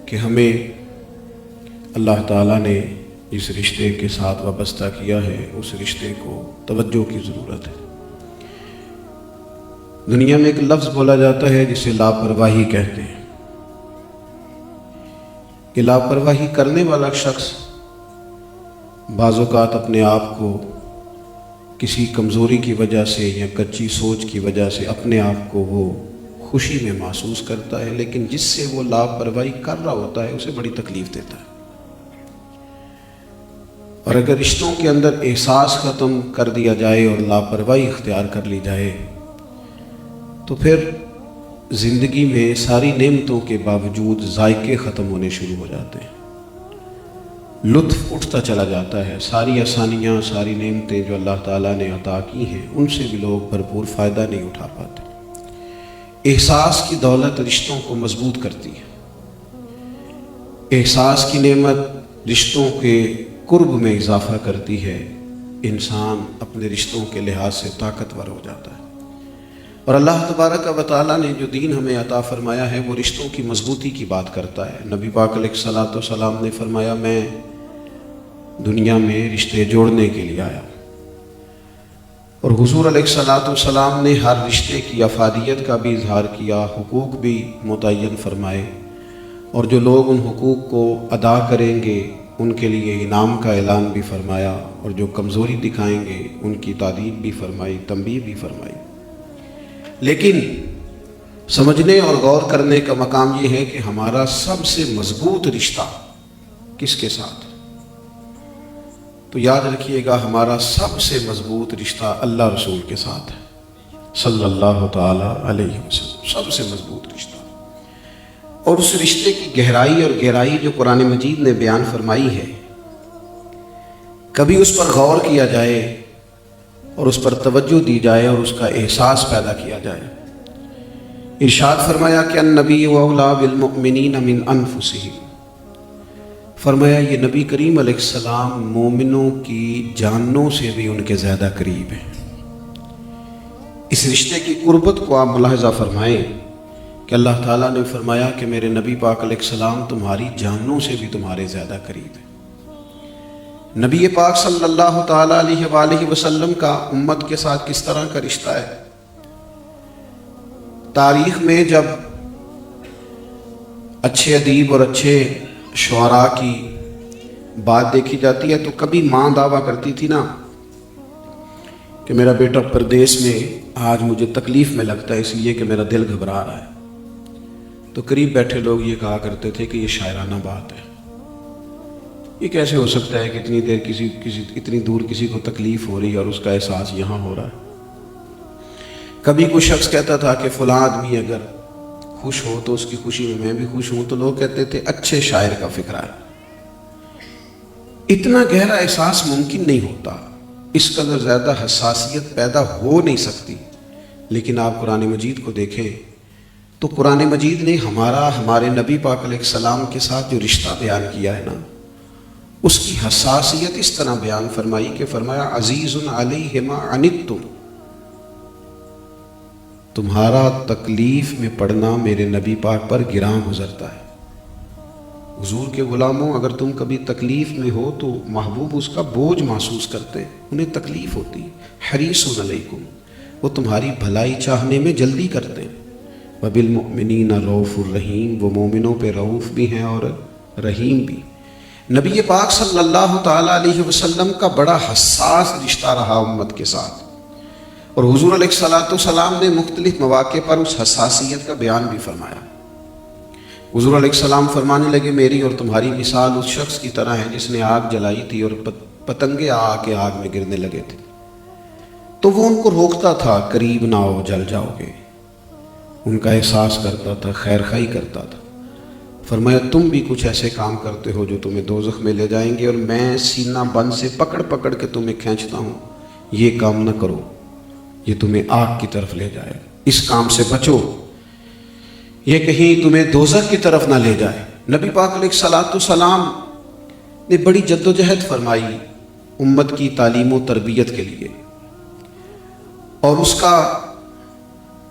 کہ ہمیں اللہ تعالیٰ نے جس رشتے کے ساتھ وابستہ کیا ہے اس رشتے کو توجہ کی ضرورت ہے۔ دنیا میں ایک لفظ بولا جاتا ہے جسے لاپرواہی کہتے ہیں کہ لاپرواہی کرنے والا شخص بعض اوقات اپنے آپ کو کسی کمزوری کی وجہ سے یا کچی سوچ کی وجہ سے اپنے آپ کو وہ خوشی میں محسوس کرتا ہے، لیکن جس سے وہ لاپرواہی کر رہا ہوتا ہے اسے بڑی تکلیف دیتا ہے۔ اور اگر رشتوں کے اندر احساس ختم کر دیا جائے اور لاپرواہی اختیار کر لی جائے تو پھر زندگی میں ساری نعمتوں کے باوجود ذائقے ختم ہونے شروع ہو جاتے ہیں، لطف اٹھتا چلا جاتا ہے، ساری آسانیاں ساری نعمتیں جو اللہ تعالیٰ نے عطا کی ہیں ان سے بھی لوگ بھرپور فائدہ نہیں اٹھا پاتے۔ احساس کی دولت رشتوں کو مضبوط کرتی ہے، احساس کی نعمت رشتوں کے قرب میں اضافہ کرتی ہے، انسان اپنے رشتوں کے لحاظ سے طاقتور ہو جاتا ہے۔ اور اللہ تبارک و تعالیٰ نے جو دین ہمیں عطا فرمایا ہے وہ رشتوں کی مضبوطی کی بات کرتا ہے۔ نبی پاک علیہ الصلوۃ والسلام نے فرمایا میں دنیا میں رشتے جوڑنے کے لیے آیا، اور حضور علیہ الصلوۃ والسلام نے ہر رشتے کی افادیت کا بھی اظہار کیا، حقوق بھی متعین فرمائے، اور جو لوگ ان حقوق کو ادا کریں گے ان کے لیے انعام کا اعلان بھی فرمایا، اور جو کمزوری دکھائیں گے ان کی تعدیب بھی فرمائی، تنبیہ بھی فرمائی۔ لیکن سمجھنے اور غور کرنے کا مقام یہ ہے کہ ہمارا سب سے مضبوط رشتہ کس کے ساتھ؟ تو یاد رکھیے گا ہمارا سب سے مضبوط رشتہ اللہ رسول کے ساتھ ہے صلی اللہ تعالی علیہ وسلم، سب سے مضبوط رشتہ۔ اور اس رشتے کی گہرائی اور گہرائی جو قرآن مجید نے بیان فرمائی ہے، کبھی اس پر غور کیا جائے اور اس پر توجہ دی جائے اور اس کا احساس پیدا کیا جائے۔ ارشاد فرمایا کہ النبی اولیٰ بالمؤمنین من انفسہم، فرمایا یہ نبی کریم علیہ السلام مومنوں کی جانوں سے بھی ان کے زیادہ قریب ہیں۔ اس رشتے کی قربت کو آپ ملاحظہ فرمائیں کہ اللہ تعالیٰ نے فرمایا کہ میرے نبی پاک علیہ السلام تمہاری جانوں سے بھی تمہارے زیادہ قریب ہیں۔ نبی پاک صلی اللہ تعالیٰ علیہ وآلہ وسلم کا امت کے ساتھ کس طرح کا رشتہ ہے؟ تاریخ میں جب اچھے ادیب اور اچھے شعراء کی بات دیکھی جاتی ہے تو کبھی ماں دعویٰ کرتی تھی نا کہ میرا بیٹا پردیس میں آج مجھے تکلیف میں لگتا ہے اس لیے کہ میرا دل گھبرا رہا ہے، تو قریب بیٹھے لوگ یہ کہا کرتے تھے کہ یہ شاعرانہ بات ہے، یہ کیسے ہو سکتا ہے کہ اتنی دیر اتنی دور کسی کو تکلیف ہو رہی ہے اور اس کا احساس یہاں ہو رہا ہے۔ کبھی کوئی شخص کہتا تھا کہ فلاں آدمی اگر خوش ہو تو اس کی خوشی میں بھی خوش ہوں، تو لوگ کہتے تھے اچھے شاعر کا فکرہ ہے۔ اتنا گہرا احساس ممکن نہیں ہوتا، اس قدر زیادہ حساسیت پیدا ہو نہیں سکتی۔ لیکن آپ قرآن مجید کو دیکھیں تو قرآن مجید نے ہمارے نبی پاک علیہ السلام کے ساتھ جو رشتہ بیان کیا ہے نا، اس کی حساسیت اس طرح بیان فرمائی کہ فرمایا عزیز علیہ ما عنتم، تمہارا تکلیف میں پڑنا میرے نبی پاک پر گراں گزرتا ہے۔ حضور کے غلاموں اگر تم کبھی تکلیف میں ہو تو محبوب اس کا بوجھ محسوس کرتے، انہیں تکلیف ہوتی، حریص علیکم، وہ تمہاری بھلائی چاہنے میں جلدی کرتے ہیں۔ وبالمؤمنین رؤوف الرحیم، وہ مومنوں پہ رؤوف بھی ہیں اور رحیم بھی۔ نبی پاک صلی اللہ تعالیٰ علیہ وسلم کا بڑا حساس رشتہ رہا امت کے ساتھ، اور حضور علیہ الصلوۃ والسلام نے مختلف مواقع پر اس حساسیت کا بیان بھی فرمایا۔ حضور علیہ السلام فرمانے لگے میری اور تمہاری مثال اس شخص کی طرح ہے جس نے آگ جلائی تھی اور پتنگے آ کے آگ میں گرنے لگے تھے، تو وہ ان کو روکتا تھا قریب نہ آؤ جل جاؤ گے، ان کا احساس کرتا تھا، خیر خواہی کرتا تھا۔ فرمایا تم بھی کچھ ایسے کام کرتے ہو جو تمہیں دوزخ میں لے جائیں گے، اور میں سینہ بند سے پکڑ پکڑ کے تمہیں کھینچتا ہوں، یہ کام نہ کرو، یہ تمہیں آگ کی طرف لے جائے، اس کام سے بچو، یہ کہیں تمہیں دوزخ کی طرف نہ لے جائے۔ نبی پاک علیہ الصلوۃ والسلام نے بڑی جد و جہد فرمائی امت کی تعلیم و تربیت کے لیے، اور اس کا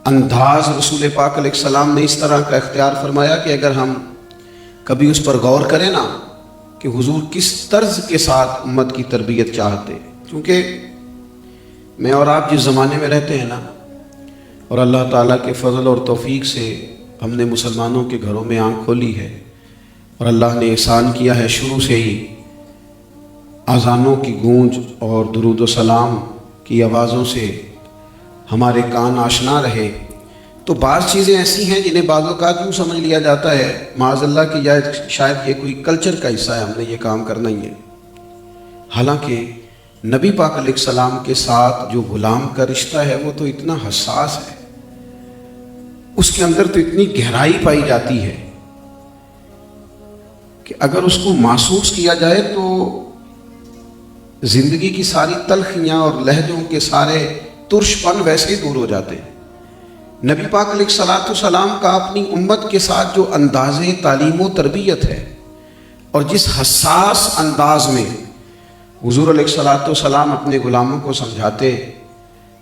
انداز رسول پاک علیہ السلام نے اس طرح کا اختیار فرمایا کہ اگر ہم کبھی اس پر غور کریں نا کہ حضور کس طرز کے ساتھ امت کی تربیت چاہتے. کیونکہ میں اور آپ جس زمانے میں رہتے ہیں نا، اور اللہ تعالیٰ کے فضل اور توفیق سے ہم نے مسلمانوں کے گھروں میں آنکھ کھولی ہے، اور اللہ نے احسان کیا ہے شروع سے ہی اذانوں کی گونج اور درود و سلام کی آوازوں سے ہمارے کان آشنا رہے. تو بعض چیزیں ایسی ہیں جنہیں بعض اوقات یوں سمجھ لیا جاتا ہے معاذ اللہ کہ شاید یہ کوئی کلچر کا حصہ ہے، ہم نے یہ کام کرنا ہی ہے. حالانکہ نبی پاک علیہ السلام کے ساتھ جو غلام کا رشتہ ہے وہ تو اتنا حساس ہے، اس کے اندر تو اتنی گہرائی پائی جاتی ہے کہ اگر اس کو محسوس کیا جائے تو زندگی کی ساری تلخیاں اور لہجوں کے سارے ترش پن ویسے ہی دور ہو جاتے ہیں. نبی پاک علیہ السلام کا اپنی امت کے ساتھ جو انداز تعلیم و تربیت ہے، اور جس حساس انداز میں حضور علیہ السلام اپنے غلاموں کو سمجھاتے.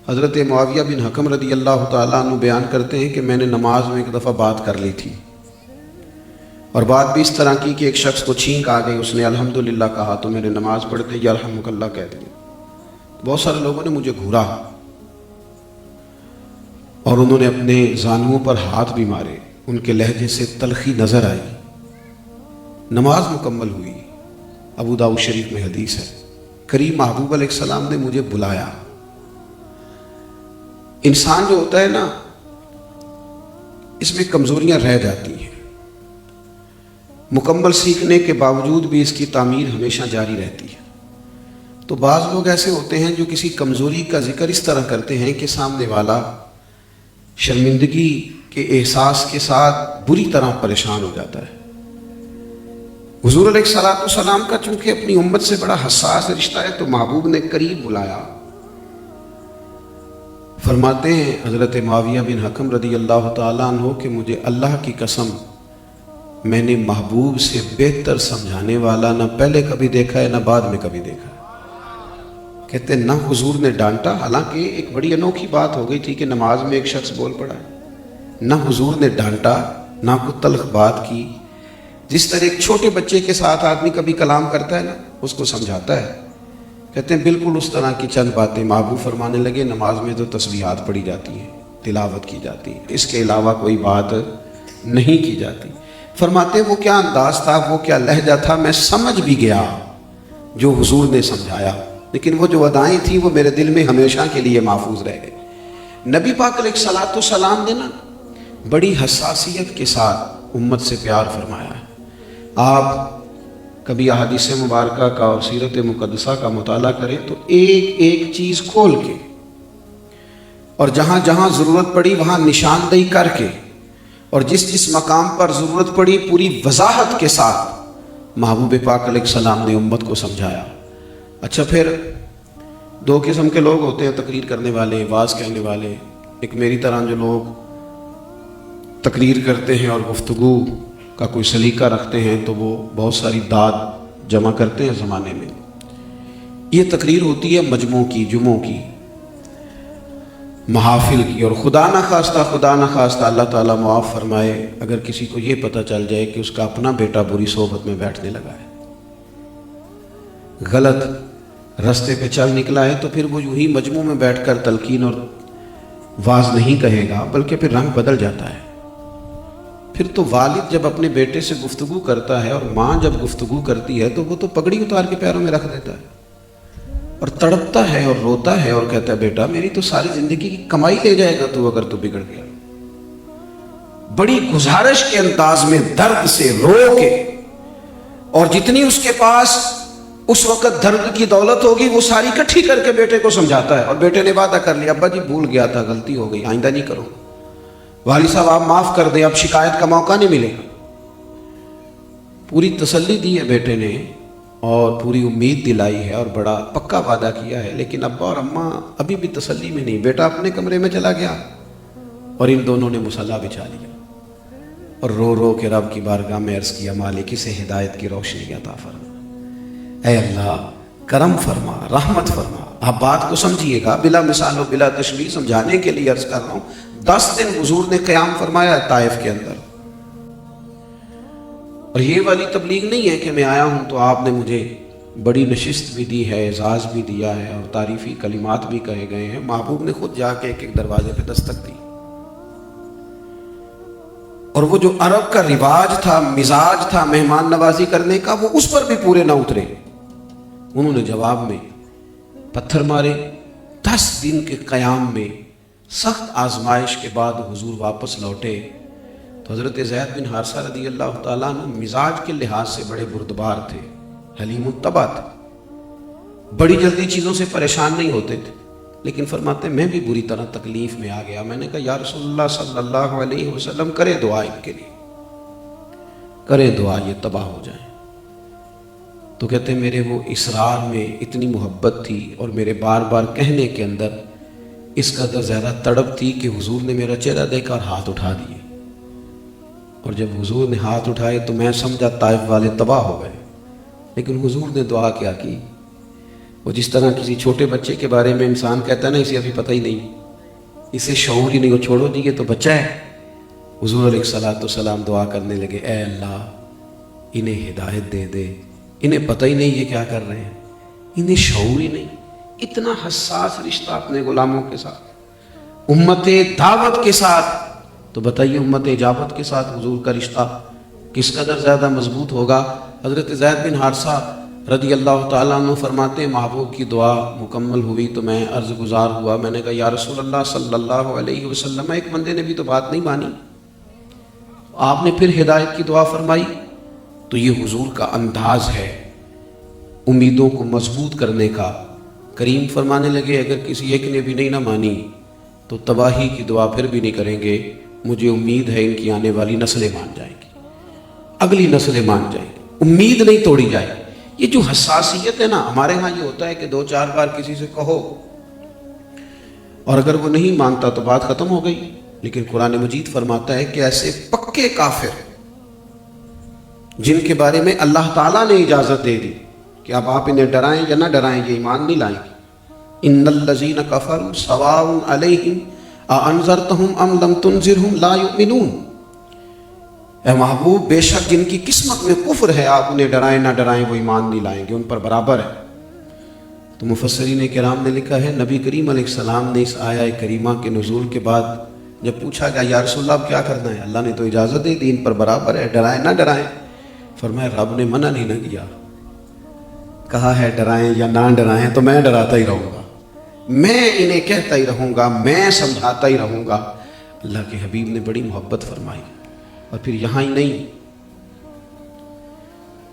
حضرت معاویہ بن حکم رضی اللہ تعالیٰ عنہ بیان کرتے ہیں کہ میں نے نماز میں ایک دفعہ بات کر لی تھی، اور بات بھی اس طرح کی کہ ایک شخص کو چھینک آ گئی، اس نے الحمدللہ کہا تو میں نے نماز پڑھتے یا الحمد اللہ کہہ دیا. بہت سارے لوگوں نے مجھے گھورا اور انہوں نے اپنے زانوؤں پر ہاتھ بھی مارے، ان کے لہجے سے تلخی نظر آئی. نماز مکمل ہوئی. ابو داؤد شریف میں حدیث ہے، کریم محبوب علیہ السلام نے مجھے بلایا. انسان جو ہوتا ہے نا، اس میں کمزوریاں رہ جاتی ہیں، مکمل سیکھنے کے باوجود بھی اس کی تعمیر ہمیشہ جاری رہتی ہے. تو بعض لوگ ایسے ہوتے ہیں جو کسی کمزوری کا ذکر اس طرح کرتے ہیں کہ سامنے والا شرمندگی کے احساس کے ساتھ بری طرح پریشان ہو جاتا ہے. حضور علیہ السلام کا چونکہ اپنی امت سے بڑا حساس رشتہ ہے تو محبوب نے قریب بلایا. فرماتے ہیں حضرت معاویہ بن حکم رضی اللہ تعالیٰ عنہ کہ مجھے اللہ کی قسم میں نے محبوب سے بہتر سمجھانے والا نہ پہلے کبھی دیکھا ہے نہ بعد میں کبھی دیکھا ہے. کہتے ہیں نہ حضور نے ڈانٹا، حالانکہ ایک بڑی انوکھی بات ہو گئی تھی کہ نماز میں ایک شخص بول پڑا ہے، نہ حضور نے ڈانٹا نہ کوئی تلخ بات کی. جس طرح ایک چھوٹے بچے کے ساتھ آدمی کبھی کلام کرتا ہے نا، اس کو سمجھاتا ہے، کہتے ہیں بالکل اس طرح کی چند باتیں محبوب فرمانے لگے. نماز میں تو تسبیحات پڑھی جاتی ہیں، تلاوت کی جاتی ہے، اس کے علاوہ کوئی بات نہیں کی جاتی. فرماتے وہ کیا انداز تھا، وہ کیا لہجہ تھا، میں سمجھ بھی گیا جو حضور نے سمجھایا، لیکن وہ جو ادائیں تھیں وہ میرے دل میں ہمیشہ کے لیے محفوظ رہ گئے. نبی پاک علیہ السلام نے نا بڑی حساسیت کے ساتھ امت سے پیار فرمایا ہے. آپ کبھی احادیث مبارکہ کا اور سیرت مقدسہ کا مطالعہ کریں تو ایک ایک چیز کھول کے اور جہاں جہاں ضرورت پڑی وہاں نشاندہی کر کے اور جس جس مقام پر ضرورت پڑی پوری وضاحت کے ساتھ محبوب پاک علیہ السلام نے امت کو سمجھایا. اچھا پھر دو قسم کے لوگ ہوتے ہیں تقریر کرنے والے، واز کہنے والے. ایک میری طرح جو لوگ تقریر کرتے ہیں اور گفتگو کا کوئی سلیقہ رکھتے ہیں تو وہ بہت ساری داد جمع کرتے ہیں زمانے میں. یہ تقریر ہوتی ہے مجموع کی، جمعوں کی، محافل کی. اور خدا نہ خواستہ اللہ تعالیٰ معاف فرمائے اگر کسی کو یہ پتہ چل جائے کہ اس کا اپنا بیٹا بری صحبت میں بیٹھنے لگا ہے، غلط رستے پہ چل نکلا ہے، تو پھر وہ یوں ہی مجموع میں بیٹھ کر تلقین اور واز نہیں کہے گا، بلکہ پھر رنگ بدل جاتا ہے. پھر تو والد جب اپنے بیٹے سے گفتگو کرتا ہے اور ماں جب گفتگو کرتی ہے تو وہ تو پگڑی اتار کے پیروں میں رکھ دیتا ہے اور تڑپتا ہے اور روتا ہے اور کہتا ہے بیٹا میری تو ساری زندگی کی کمائی لے جائے گا تو اگر تو بگڑ گیا. بڑی گزارش کے انداز میں درد سے رو کے، اور جتنی اس کے پاس اس وقت درد کی دولت ہوگی وہ ساری اکٹھی کر کے بیٹے کو سمجھاتا ہے. اور بیٹے نے وعدہ کر لیا ابا جی بھول گیا تھا، غلطی ہو گئی، آئندہ نہیں کروں. والد صاحب آپ معاف کر دیں، اب شکایت کا موقع نہیں ملے گا. پوری تسلی دی ہے بیٹے نے اور پوری امید دلائی ہے اور بڑا پکا وعدہ کیا ہے، لیکن ابا اور اماں ابھی بھی تسلی میں نہیں. بیٹا اپنے کمرے میں چلا گیا اور ان دونوں نے مصلی بچھا لیا اور رو رو کے رب کی بارگاہ میں عرض کیا مالک اسے ہدایت کی روشنی عطا فرما، اے اللہ کرم فرما، رحمت فرما. آپ بات کو سمجھیے گا، بلا مثال و بلا تشبیہ سمجھانے کے لیے عرض کر رہا ہوں. 10 دن حضور نے قیام فرمایا طائف کے اندر. اور یہ والی تبلیغ نہیں ہے کہ میں آیا ہوں تو آپ نے مجھے بڑی نشست بھی دی ہے، اعزاز بھی دیا ہے اور تعریفی کلمات بھی کہے گئے ہیں۔ محبوب نے خود جا کے ایک ایک دروازے پہ دستک دی، اور وہ جو عرب کا رواج تھا، مزاج تھا مہمان نوازی کرنے کا، وہ اس پر بھی پورے نہ اترے۔ انہوں نے جواب میں پتھر مارے۔ 10 دن کے قیام میں سخت آزمائش کے بعد حضور واپس لوٹے تو حضرت زید بن حارثہ رضی اللہ تعالیٰ عنہ مزاج کے لحاظ سے بڑے بردبار تھے، حلیم الطبع تھے، بڑی جلدی چیزوں سے پریشان نہیں ہوتے تھے، لیکن فرماتے میں بھی بری طرح تکلیف میں آ گیا۔ میں نے کہا یا رسول اللہ صلی اللہ علیہ وسلم کرے دعا ان کے لیے، کرے دعا یہ تباہ ہو جائیں۔ تو کہتے میرے وہ اسرار میں اتنی محبت تھی اور میرے بار بار کہنے کے اندر اس قدر زیادہ تڑپ تھی کہ حضور نے میرا چہرہ دیکھا اور ہاتھ اٹھا دیے، اور جب حضور نے ہاتھ اٹھائے تو میں سمجھا طائف والے تباہ ہو گئے، لیکن حضور نے دعا کیا کی؟ وہ جس طرح کسی چھوٹے بچے کے بارے میں انسان کہتا ہے نا اسے ابھی پتہ ہی نہیں، اسے شعور ہی نہیں، وہ چھوڑو جی یہ تو بچہ ہے۔ حضور علیہ الصلوۃ والسلام دعا کرنے لگے اے اللہ انہیں ہدایت دے دے، انہیں پتہ ہی نہیں یہ کیا کر رہے ہیں، انہیں شعور ہی نہیں۔ اتنا حساس رشتہ اپنے غلاموں کے ساتھ، امت دعوت کے ساتھ، تو بتائیے امت اجابت کے ساتھ حضور کا رشتہ کس قدر زیادہ مضبوط ہوگا۔ حضرت زید بن حارثہ رضی اللہ تعالیٰ عنہ فرماتے ہیں محبوب کی دعا مکمل ہوئی تو میں عرض گزار ہوا، میں نے کہا یا رسول اللہ صلی اللہ علیہ وسلم ایک بندے نے بھی تو بات نہیں مانی، آپ نے پھر ہدایت کی دعا فرمائی۔ تو یہ حضور کا انداز ہے امیدوں کو مضبوط کرنے کا۔ کریم فرمانے لگے اگر کسی ایک نے بھی نہیں نہ مانی تو تباہی کی دعا پھر بھی نہیں کریں گے، مجھے امید ہے ان کی آنے والی نسلیں مان جائیں گی، اگلی نسلیں مان جائیں گی، امید نہیں توڑی جائے۔ یہ جو حساسیت ہے نا، ہمارے ہاں یہ ہوتا ہے کہ 2-4 بار کسی سے کہو اور اگر وہ نہیں مانتا تو بات ختم ہو گئی، لیکن قرآن مجید فرماتا ہے کہ ایسے پکے کافر جن کے بارے میں اللہ تعالیٰ نے اجازت دے دی کہ اب آپ انہیں ڈرائیں یا نہ ڈرائیں یہ ایمان نہیں لائیں گے۔ ان الذین کفروا سواء علیہم اانذرتہم ام لم تنذرہم لا یؤمنون۔ اے محبوب بے شک جن کی قسمت میں کفر ہے آپ انہیں ڈرائیں نہ ڈرائیں وہ ایمان نہیں لائیں گے، ان پر برابر ہے۔ تو مفسرین کرام نے لکھا ہے نبی کریم علیہ السلام نے اس آیہ کریمہ کے نزول کے بعد جب پوچھا گیا یا رسول اللہ اب کیا کرنا ہے، اللہ نے تو اجازت دے دی ان پر برابر ہے، ڈرائیں نہ ڈرائیں۔ فرمایا رب نے منع نہیں نہ کیا، کہا ہے ڈرائیں یا نہ ڈرائیں تو میں ڈراتا ہی رہوں گا، میں انہیں کہتا ہی رہوں گا، میں سمجھاتا ہی رہوں گا۔ اللہ کے حبیب نے بڑی محبت فرمائی۔ اور پھر یہاں ہی نہیں،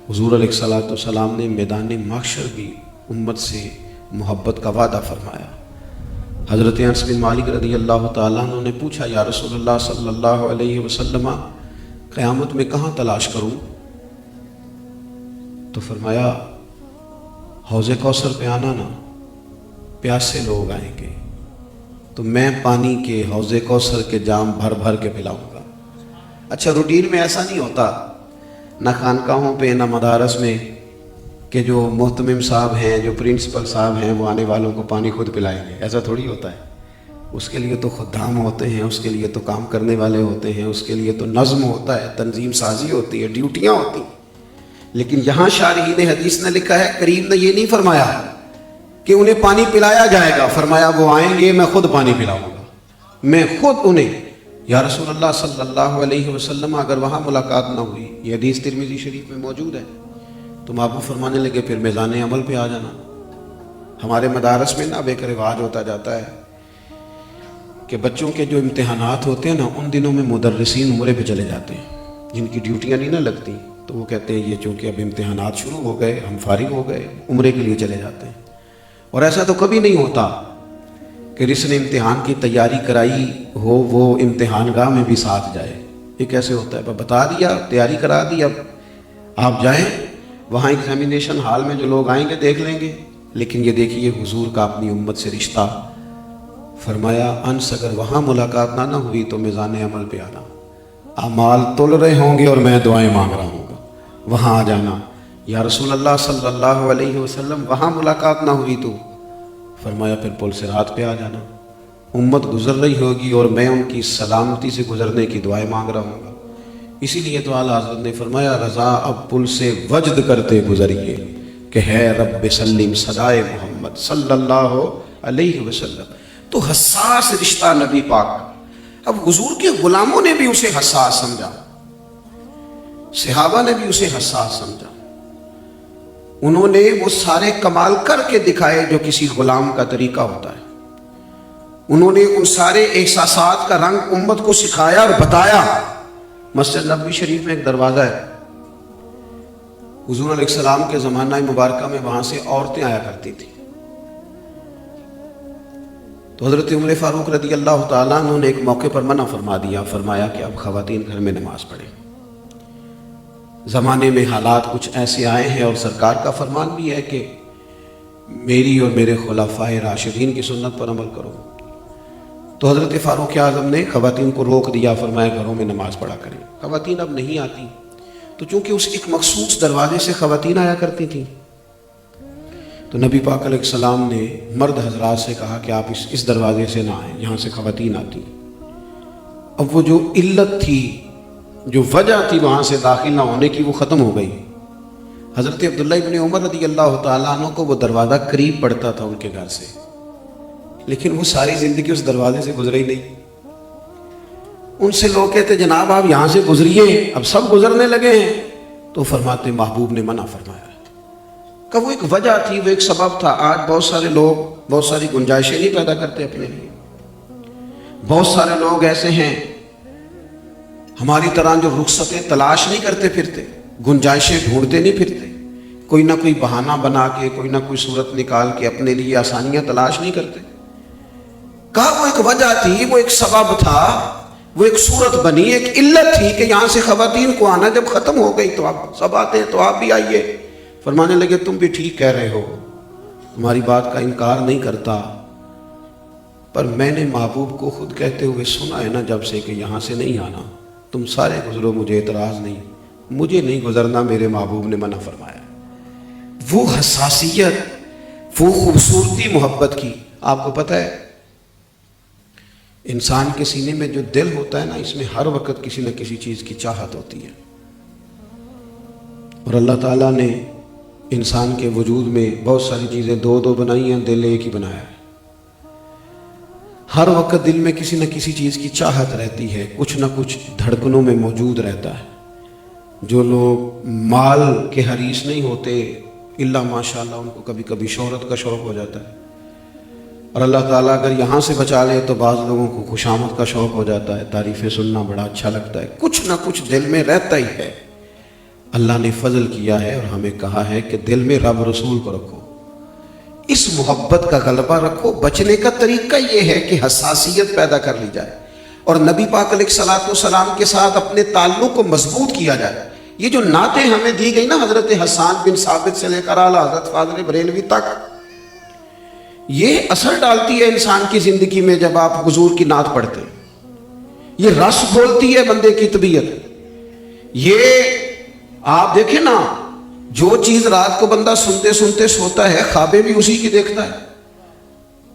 حضور علیہ الصلوۃ والسلام نے میدان محشر بھی امت سے محبت کا وعدہ فرمایا۔ حضرت انس بن مالک رضی اللہ تعالیٰ عنہ نے پوچھا یا رسول اللہ صلی اللہ علیہ وسلم قیامت میں کہاں تلاش کروں؟ تو فرمایا حوض کوثر پہ آنا نا، پیاسے لوگ آئیں گے تو میں پانی کے حوض کوثر کے جام بھر بھر کے پلاؤں گا۔ اچھا روٹین میں ایسا نہیں ہوتا، نہ خانقاہوں پہ نہ مدارس میں کہ جو محتمم صاحب ہیں جو پرنسپل صاحب ہیں وہ آنے والوں کو پانی خود پلائیں گے، ایسا تھوڑی ہوتا ہے۔ اس کے لیے تو خدام ہوتے ہیں، اس کے لیے تو کام کرنے والے ہوتے ہیں، اس کے لیے تو نظم ہوتا ہے، تنظیم سازی ہوتی ہے، ڈیوٹیاں ہوتی ہیں۔ لیکن یہاں شارحین حدیث نے لکھا ہے کریم نے یہ نہیں فرمایا کہ انہیں پانی پلایا جائے گا، فرمایا وہ آئیں گے میں خود پانی پلاؤں گا، میں خود انہیں۔ یا رسول اللہ صلی اللہ علیہ وسلم اگر وہاں ملاقات نہ ہوئی، یہ حدیث ترمذی شریف میں موجود ہے، تو محبوب فرمانے لگے پھر میدان عمل پہ آ جانا۔ ہمارے مدارس میں نا اب ایک رواج ہوتا جاتا ہے کہ بچوں کے جو امتحانات ہوتے ہیں نا ان دنوں میں مدرسین عمرے پہ چلے جاتے ہیں، جن کی ڈیوٹیاں نہیں نہ لگتی، تو وہ کہتے ہیں یہ چونکہ اب امتحانات شروع ہو گئے ہم فارغ ہو گئے، عمرے کے لیے چلے جاتے ہیں۔ اور ایسا تو کبھی نہیں ہوتا کہ جس نے امتحان کی تیاری کرائی ہو وہ امتحان گاہ میں بھی ساتھ جائے، یہ کیسے ہوتا ہے؟ بتا دیا تیاری کرا دی، اب آپ جائیں وہاں ایگزامینیشن ہال میں جو لوگ آئیں گے دیکھ لیں گے۔ لیکن یہ دیکھیے حضور کا اپنی امت سے رشتہ، فرمایا انس اگر وہاں ملاقات نہ ہوئی تو میزان عمل پہ آنا، اعمال تول رہے ہوں گے اور میں دعائیں مانگ رہا ہوں گا، وہاں آ جانا۔ یا رسول اللہ صلی اللہ علیہ وسلم وہاں ملاقات نہ ہوئی تو فرمایا پھر پل صراط پہ آ جانا، امت گزر رہی ہوگی اور میں ان کی سلامتی سے گزرنے کی دعائیں مانگ رہا ہوں گا۔ اسی لیے تو اعلیٰ حضرت نے فرمایا رضا اب پل سے وجد کرتے گزریے کہ ہے رب سلم صدائے محمد صلی اللہ علیہ وسلم. تو حساس رشتہ نبی پاک. اب حضور کے غلاموں نے بھی اسے حساس سمجھا, صحابہ نے بھی اسے حساس سمجھا. انہوں نے وہ سارے کمال کر کے دکھائے جو کسی غلام کا طریقہ ہوتا ہے. انہوں نے ان سارے احساسات کا رنگ امت کو سکھایا اور بتایا. مسجد نبوی شریف میں ایک دروازہ ہے, حضور علیہ السلام کے زمانہ مبارکہ میں وہاں سے عورتیں آیا کرتی تھیں. تو حضرت عمر فاروق رضی اللہ تعالیٰ عنہ نے ایک موقع پر منع فرما دیا, فرمایا کہ اب خواتین گھر میں نماز پڑھیں. زمانے میں حالات کچھ ایسے آئے ہیں اور سرکار کا فرمان بھی ہے کہ میری اور میرے خلفائے راشدین کی سنت پر عمل کرو. تو حضرت فاروق اعظم نے خواتین کو روک دیا, فرمایا گھروں میں نماز پڑھا کریں. خواتین اب نہیں آتی, تو چونکہ اس ایک مخصوص دروازے سے خواتین آیا کرتی تھیں, تو نبی پاک علیہ السلام نے مرد حضرات سے کہا کہ آپ اس دروازے سے نہ آئیں, یہاں سے خواتین آتی. اب وہ جو علت تھی, جو وجہ تھی وہاں سے داخل نہ ہونے کی, وہ ختم ہو گئی. حضرت عبداللہ ابن عمر رضی اللہ تعالیٰ عنہ کو وہ دروازہ قریب پڑتا تھا ان کے گھر سے, لیکن وہ ساری زندگی اس دروازے سے گزرے ہی نہیں. ان سے لوگ کہتے جناب آپ یہاں سے گزریے, اب سب گزرنے لگے ہیں. تو فرماتے محبوب نے منع فرمایا کہ وہ ایک وجہ تھی, وہ ایک سبب تھا. آج بہت سارے لوگ بہت ساری گنجائشیں نہیں پیدا کرتے اپنے لیے. بہت سارے لوگ ایسے ہیں ہماری طرح جو رخصتیں تلاش نہیں کرتے پھرتے, گنجائشیں ڈھونڈتے نہیں پھرتے, کوئی نہ کوئی بہانہ بنا کے, کوئی نہ کوئی صورت نکال کے اپنے لیے آسانیاں تلاش نہیں کرتے. کہا وہ ایک وجہ تھی, وہ ایک سبب تھا, وہ ایک صورت بنی, ایک علت تھی کہ یہاں سے خواتین کو آنا جب ختم ہو گئی تو آپ سب آتے ہیں, تو آپ بھی آئیے. فرمانے لگے تم بھی ٹھیک کہہ رہے ہو, تمہاری بات کا انکار نہیں کرتا, پر میں نے محبوب کو خود کہتے ہوئے سنا ہے نا جب سے کہ یہاں سے نہیں آنا, تم سارے گزرو, مجھے اعتراض نہیں, مجھے نہیں گزرنا, میرے محبوب نے منع فرمایا. وہ حساسیت, وہ خوبصورتی محبت کی. آپ کو پتہ ہے انسان کے سینے میں جو دل ہوتا ہے نا, اس میں ہر وقت کسی نہ کسی چیز کی چاہت ہوتی ہے. اور اللہ تعالیٰ نے انسان کے وجود میں بہت ساری چیزیں دو دو بنائی ہیں, دل ایک ہی بنایا ہے. ہر وقت دل میں کسی نہ کسی چیز کی چاہت رہتی ہے, کچھ نہ کچھ دھڑکنوں میں موجود رہتا ہے. جو لوگ مال کے حریص نہیں ہوتے, الا ماشاءاللہ ان کو کبھی کبھی شہرت کا شوق ہو جاتا ہے, اور اللہ تعالیٰ اگر یہاں سے بچا لے تو بعض لوگوں کو خوشامد کا شوق ہو جاتا ہے, تعریفیں سننا بڑا اچھا لگتا ہے, کچھ نہ کچھ دل میں رہتا ہی ہے. اللہ نے فضل کیا ہے اور ہمیں کہا ہے کہ دل میں رب رسول کو رکھو, اس محبت کا غلبہ رکھو. بچنے کا طریقہ یہ ہے کہ حساسیت پیدا کر لی جائے اور نبی پاک علیہ الصلوۃ والسلام کے ساتھ اپنے تعلق کو مضبوط کیا جائے. یہ جو نعتیں ہمیں دی گئی نا, حضرت حسان بن ثابت سے لے کر اعلیٰ حضرت فاضل بریلوی تک, یہ اثر ڈالتی ہے انسان کی زندگی میں. جب آپ حضور کی نعت پڑھتے ہیں, یہ رس بولتی ہے بندے کی طبیعت. یہ آپ دیکھیں نا, جو چیز رات کو بندہ سنتے سنتے سوتا ہے, خوابیں بھی اسی کی دیکھتا ہے.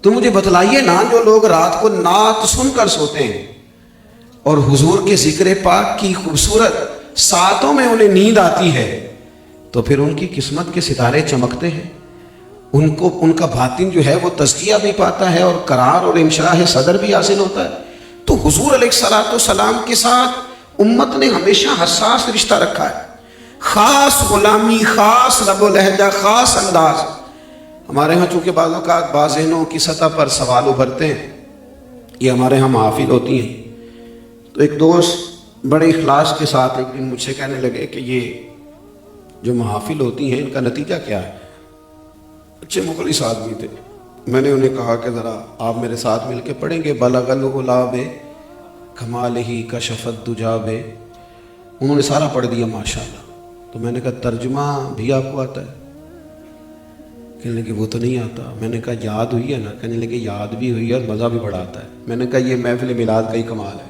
تو مجھے بتلائیے نا, جو لوگ رات کو نعت سن کر سوتے ہیں اور حضور کے ذکر پاک کی خوبصورت ساعتوں میں انہیں نیند آتی ہے, تو پھر ان کی قسمت کے ستارے چمکتے ہیں. ان کا باطن جو ہے وہ تزکیہ بھی پاتا ہے اور قرار اور انشراح صدر بھی حاصل ہوتا ہے. تو حضور علیہ الصلوۃ والسلام کے ساتھ امت نے ہمیشہ حساس رشتہ رکھا ہے, خاص غلامی, خاص لب و لہجہ, خاص انداز. ہمارے ہاں چونکہ بعض اوقات بعض ذہنوں کی سطح پر سوال ابھرتے ہیں, یہ ہمارے ہاں محافل ہوتی ہیں, تو ایک دوست بڑے اخلاص کے ساتھ ایک دن مجھ سے کہنے لگے کہ یہ جو محافل ہوتی ہیں ان کا نتیجہ کیا ہے. اچھے مخلص آدمی تھے. میں نے انہیں کہا کہ ذرا آپ میرے ساتھ مل کے پڑھیں گے, بلغ الغلاب کمالہ کشف الدجاب. انہوں نے سارا پڑھ دیا ماشاءاللہ. تو میں نے کہا ترجمہ بھی آپ کو آتا ہے؟ کہنے لگے وہ تو نہیں آتا. میں نے کہا یاد ہوئی ہے نا؟ کہنے لگے یاد بھی ہوئی ہے اور مزہ بھی بڑا آتا ہے. میں نے کہا یہ محفل میلاد کا ہی کمال ہے,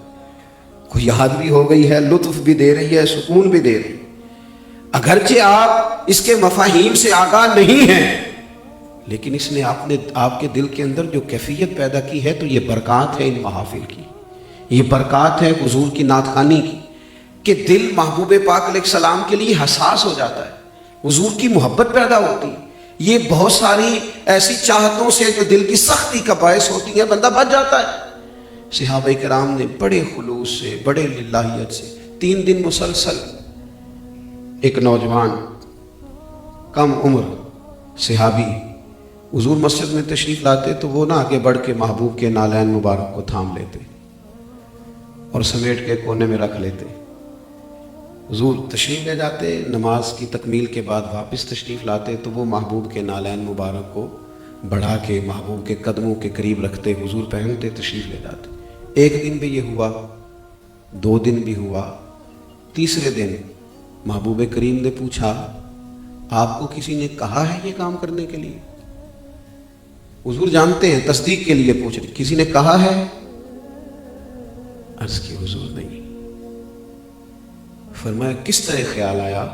کوئی یاد بھی ہو گئی ہے, لطف بھی دے رہی ہے, سکون بھی دے رہی ہے. اگرچہ آپ اس کے مفاہیم سے آگاہ نہیں ہیں, لیکن اس نے آپ کے دل کے اندر جو کیفیت پیدا کی ہے, تو یہ برکات ہے ان محافل کی, یہ برکات ہے حضور کی نعت خوانی کی, کہ دل محبوب پاک علیہ السلام کے لیے حساس ہو جاتا ہے، حضور کی محبت پیدا ہوتی ہے۔ یہ بہت ساری ایسی چاہتوں سے جو دل کی سختی کا باعث ہوتی ہیں بندہ بچ جاتا ہے۔ صحابہ کرام نے بڑے خلوص سے، بڑے للہیت سے 3 دن مسلسل ایک نوجوان کم عمر صحابی حضور مسجد میں تشریف لاتے تو وہ نہ آگے بڑھ کے محبوب کے نالین مبارک کو تھام لیتے اور سمیٹ کے کونے میں رکھ لیتے۔ حضور تشریف لے جاتے، نماز کی تکمیل کے بعد واپس تشریف لاتے تو وہ محبوب کے نالین مبارک کو بڑھا کے محبوب کے قدموں کے قریب رکھتے، حضور پہنتے، تشریف لے جاتے۔ 1 دن بھی یہ ہوا، 2 دن بھی ہوا، تیسرے دن محبوب کریم نے پوچھا آپ کو کسی نے کہا ہے یہ کام کرنے کے لیے؟ حضور جانتے ہیں، تصدیق کے لیے پوچھ رہے، کسی نے کہا ہے؟ عرض کی حضور نہیں۔ فرمایا کس طرح خیال آیا؟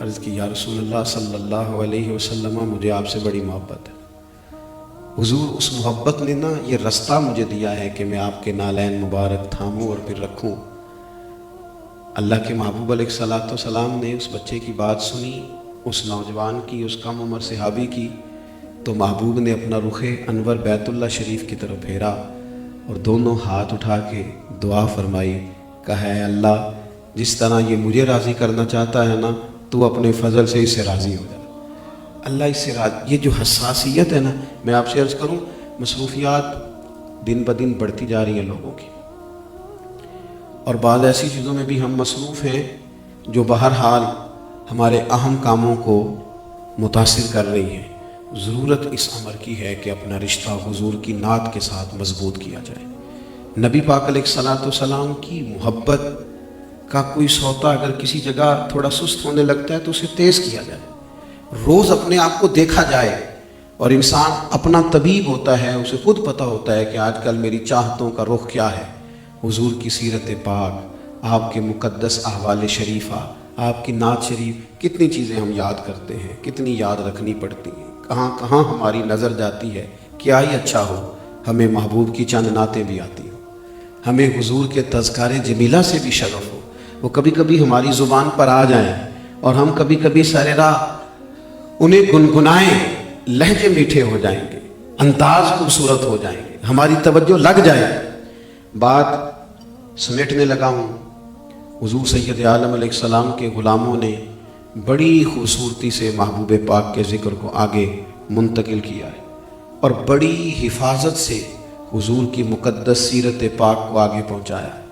عرض کی یا رسول اللہ صلی اللہ علیہ وسلم مجھے آپ سے بڑی محبت ہے۔ حضور اس محبت نے نا یہ رستہ مجھے دیا ہے کہ میں آپ کے نالین مبارک تھاموں اور پھر رکھوں۔ اللہ کے محبوب علیہ الصلوۃ والسلام نے اس بچے کی بات سنی، اس نوجوان کی، اس کم عمر صحابی کی، تو محبوب نے اپنا رخ انور بیت اللہ شریف کی طرف پھیرا اور دونوں ہاتھ اٹھا کے دعا فرمائی، کہا ہے اللہ جس طرح یہ مجھے راضی کرنا چاہتا ہے نا تو اپنے فضل سے اس سے راضی ہو جا۔ اللہ اس سے راضی۔ یہ جو حساسیت ہے نا، میں آپ سے عرض کروں مصروفیات دن بدن بڑھتی جا رہی ہیں لوگوں کی، اور بعض ایسی چیزوں میں بھی ہم مصروف ہیں جو بہرحال ہمارے اہم کاموں کو متاثر کر رہی ہیں۔ ضرورت اس امر کی ہے کہ اپنا رشتہ حضور کی نعت کے ساتھ مضبوط کیا جائے۔ نبی پاک علیہ الصلوۃ والسلام کی محبت کا کوئی سوتا اگر کسی جگہ تھوڑا سست ہونے لگتا ہے تو اسے تیز کیا جائے، روز اپنے آپ کو دیکھا جائے، اور انسان اپنا طبیب ہوتا ہے، اسے خود پتہ ہوتا ہے کہ آج کل میری چاہتوں کا رخ کیا ہے۔ حضور کی سیرت پاک، آپ کے مقدس احوال شریفہ، آپ کی نعت شریف، کتنی چیزیں ہم یاد کرتے ہیں، کتنی یاد رکھنی پڑتی ہیں، کہاں کہاں ہماری نظر جاتی ہے۔ کیا ہی اچھا ہو ہمیں محبوب کی چند نعتیں بھی آتی ہوں، ہمیں حضور کے تذکار جمیلہ سے بھی شرف ہو، وہ کبھی کبھی ہماری زبان پر آ جائیں اور ہم کبھی کبھی سر راہ انہیں گنگنائیں، لہجے میٹھے ہو جائیں گے، انداز خوبصورت ہو جائیں گے، ہماری توجہ لگ جائے۔ بات سمیٹنے لگا ہوں، حضور سید عالم علیہ السلام کے غلاموں نے بڑی خوبصورتی سے محبوب پاک کے ذکر کو آگے منتقل کیا ہے، اور بڑی حفاظت سے حضور کی مقدس سیرت پاک کو آگے پہنچایا ہے۔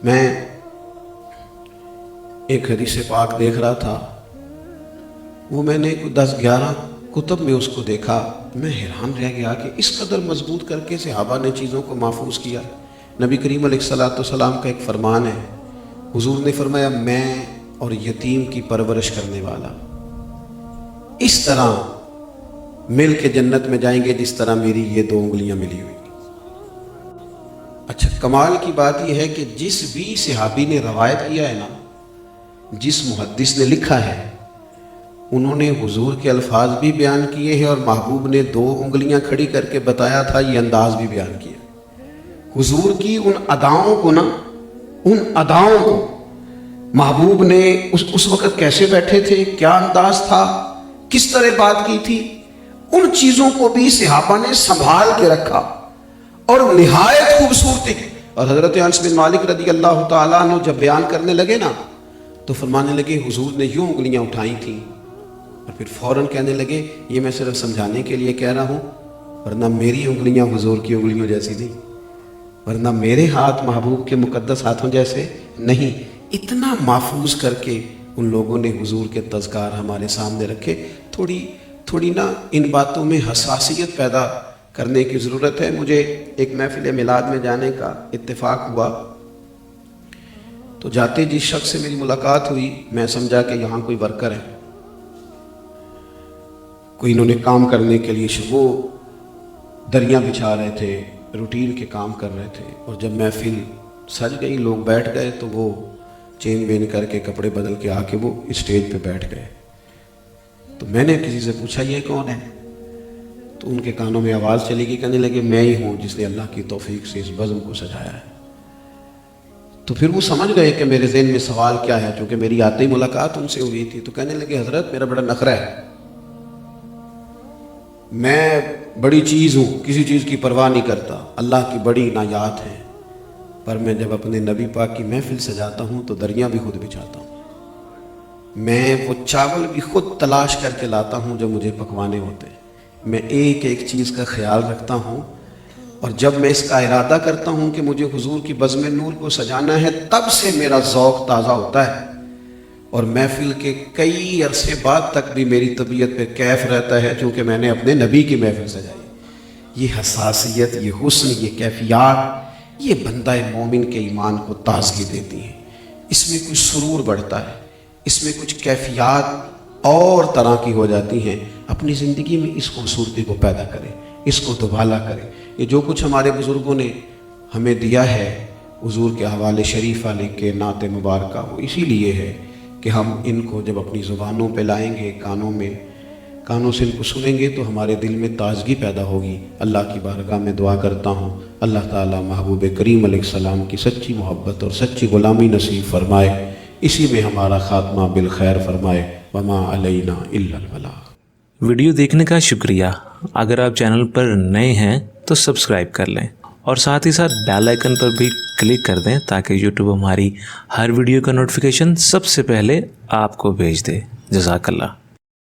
میں ایک حدیث پاک دیکھ رہا تھا، وہ میں نے 10-11 کتب میں اس کو دیکھا، میں حیران رہ گیا کہ اس قدر مضبوط کر کے صحابہ نے چیزوں کو محفوظ کیا۔ نبی کریم علیہ الصلوۃ والسلام کا ایک فرمان ہے، حضور نے فرمایا میں اور یتیم کی پرورش کرنے والا اس طرح مل کے جنت میں جائیں گے جس طرح میری یہ 2 انگلیاں ملی ہوئی۔ اچھا کمال کی بات یہ ہے کہ جس بھی صحابی نے روایت کیا ہے نا، جس محدث نے لکھا ہے، انہوں نے حضور کے الفاظ بھی بیان کیے ہیں اور محبوب نے 2 انگلیاں کھڑی کر کے بتایا تھا، یہ انداز بھی بیان کیا۔ حضور کی ان اداؤں کو نا، ان اداؤں کو محبوب نے اس وقت کیسے بیٹھے تھے، کیا انداز تھا، کس طرح بات کی تھی، ان چیزوں کو بھی صحابہ نے سنبھال کے رکھا اور نہایت خوبصورتی۔ اور حضرت انس بن مالک رضی اللہ تعالیٰ عنہ جب بیان کرنے لگے نا تو فرمانے لگے حضور نے یوں انگلیاں اٹھائی تھیں، اور پھر فوراً کہنے لگے یہ میں صرف سمجھانے کے لیے کہہ رہا ہوں، ورنہ میری انگلیاں حضور کی انگلیوں جیسی نہیں، ورنہ میرے ہاتھ محبوب کے مقدس ہاتھوں جیسے نہیں۔ اتنا محفوظ کر کے ان لوگوں نے حضور کے تذکار ہمارے سامنے رکھے۔ تھوڑی نا ان باتوں میں حساسیت پیدا کرنے کی ضرورت ہے۔ مجھے ایک محفل میلاد میں جانے کا اتفاق ہوا، تو جاتے جس شخص سے میری ملاقات ہوئی، میں سمجھا کہ یہاں کوئی ورکر ہے، کوئی انہوں نے کام کرنے کے لیے وہ دریاں بچھا رہے تھے، روٹین کے کام کر رہے تھے، اور جب محفل سج گئی، لوگ بیٹھ گئے، تو وہ چین بین کر کے کپڑے بدل کے آ کے وہ اسٹیج پہ بیٹھ گئے۔ تو میں نے کسی سے پوچھا یہ کون ہے؟ تو ان کے کانوں میں آواز چلی گئی، کہنے لگے میں ہی ہوں جس نے اللہ کی توفیق سے اس بزم کو سجایا ہے۔ تو پھر وہ سمجھ گئے کہ میرے ذہن میں سوال کیا ہے، چونکہ میری آتے ہی ملاقات ان سے ہوئی تھی. تو کہنے لگے حضرت میرا بڑا نخرہ ہے، میں بڑی چیز ہوں، کسی چیز کی پرواہ نہیں کرتا، اللہ کی بڑی عنایات ہیں، پر میں جب اپنے نبی پاک کی محفل سجاتا ہوں تو دریا بھی خود بچھاتا ہوں، میں وہ چاول بھی خود تلاش کر کے لاتا ہوں جو مجھے پکوانے ہوتے ہیں، میں ایک ایک چیز کا خیال رکھتا ہوں، اور جب میں اس کا ارادہ کرتا ہوں کہ مجھے حضور کی بزم نور کو سجانا ہے تب سے میرا ذوق تازہ ہوتا ہے، اور محفل کے کئی عرصے بعد تک بھی میری طبیعت پہ کیف رہتا ہے چونکہ میں نے اپنے نبی کی محفل سجائی. یہ حساسیت، یہ حسن، یہ کیفیات، یہ بندہ مومن کے ایمان کو تازگی دیتی ہیں. اس میں کچھ سرور بڑھتا ہے، اس میں کچھ کیفیات اور طرح کی ہو جاتی ہیں. اپنی زندگی میں اس خوبصورتی کو پیدا کریں، اس کو دوبالا کریں. یہ جو کچھ ہمارے بزرگوں نے ہمیں دیا ہے حضور کے حوالے شریفہ لکھ کے، نعت مبارکہ، وہ اسی لیے ہے کہ ہم ان کو جب اپنی زبانوں پہ لائیں گے، کانوں سے ان کو سنیں گے تو ہمارے دل میں تازگی پیدا ہوگی. اللہ کی بارگاہ میں دعا کرتا ہوں اللہ تعالیٰ محبوب کریم علیہ السلام کی سچی محبت اور سچی غلامی نصیب فرمائے، اسی میں ہمارا خاتمہ بالخیر فرمائے. وما علینا الا البلاغ. ویڈیو دیکھنے کا شکریہ. اگر آپ چینل پر نئے ہیں تو سبسکرائب کر لیں اور ساتھ ہی ساتھ بیل آئیکن پر بھی کلک کر دیں تاکہ یوٹیوب ہماری ہر ویڈیو کا نوٹیفیکیشن سب سے پہلے آپ کو بھیج دے. جزاک اللہ.